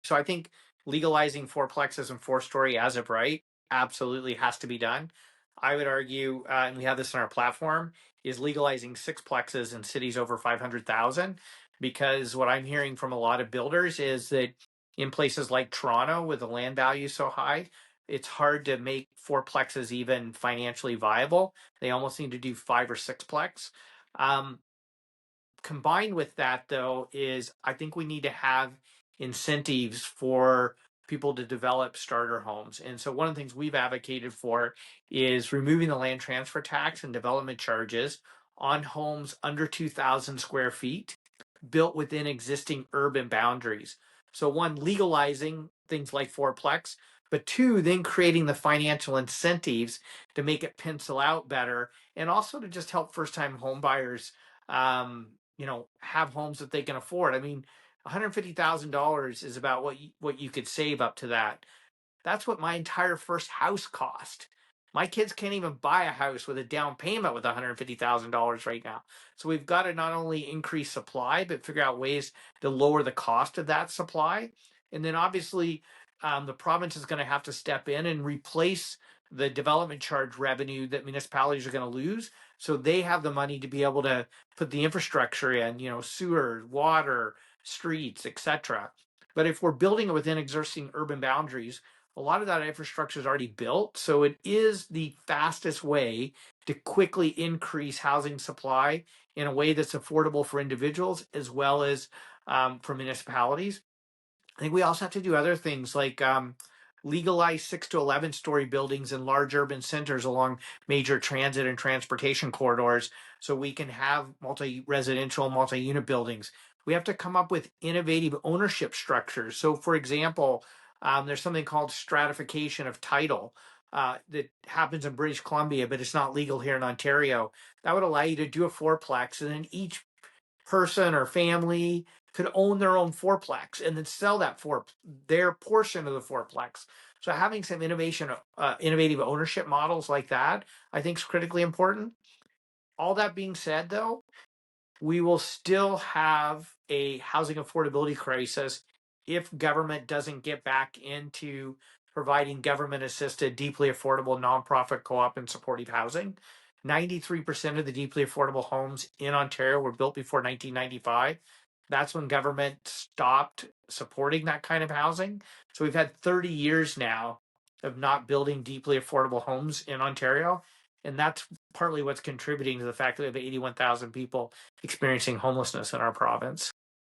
So I think legalizing fourplexes and four-story as of right absolutely has to be done. I would argue, and we have this in our platform, is legalizing sixplexes in cities over 500,000. Because what I'm hearing from a lot of builders is that in places like Toronto, with the land value so high, it's hard to make fourplexes even financially viable. They almost need to do five or sixplex. Um, Combined with that, though, is I think we need to have incentives for people to develop starter homes. And so one of the things we've advocated for is removing the land transfer tax and development charges on homes under 2,000 square feet built within existing urban boundaries. So one, legalizing things like fourplex, but two, then creating the financial incentives to make it pencil out better, and also to just help first-time home buyers, have homes that they can afford. I mean, $150,000 is about what you could save up to that. That's what my entire first house cost. My kids can't even buy a house with a down payment with $150,000 right now. So we've got to not only increase supply, but figure out ways to lower the cost of that supply. And then obviously, the province is going to have to step in and replace the development charge revenue that municipalities are going to lose. So they have the money to be able to put the infrastructure in, sewer, water, streets, etc. But if we're building it within existing urban boundaries, a lot of that infrastructure is already built. So it is the fastest way to quickly increase housing supply in a way that's affordable for individuals as well as for municipalities. I think we also have to do other things like legalize 6 to 11 story buildings in large urban centers along major transit and transportation corridors so we can have multi residential, multi unit buildings. We have to come up with innovative ownership structures. So, for example, there's something called stratification of title that happens in British Columbia, but it's not legal here in Ontario. That would allow you to do a fourplex, and then each person or family could own their own fourplex and then sell their portion of the fourplex. So having some innovative ownership models like that, I think is critically important. All that being said, though, we will still have a housing affordability crisis if government doesn't get back into providing government assisted, deeply affordable nonprofit co op and supportive housing. 93% of the deeply affordable homes in Ontario were built before 1995. That's when government stopped supporting that kind of housing. So we've had 30 years now of not building deeply affordable homes in Ontario. And that's partly what's contributing to the fact that we have 81,000 people experiencing homelessness in our province.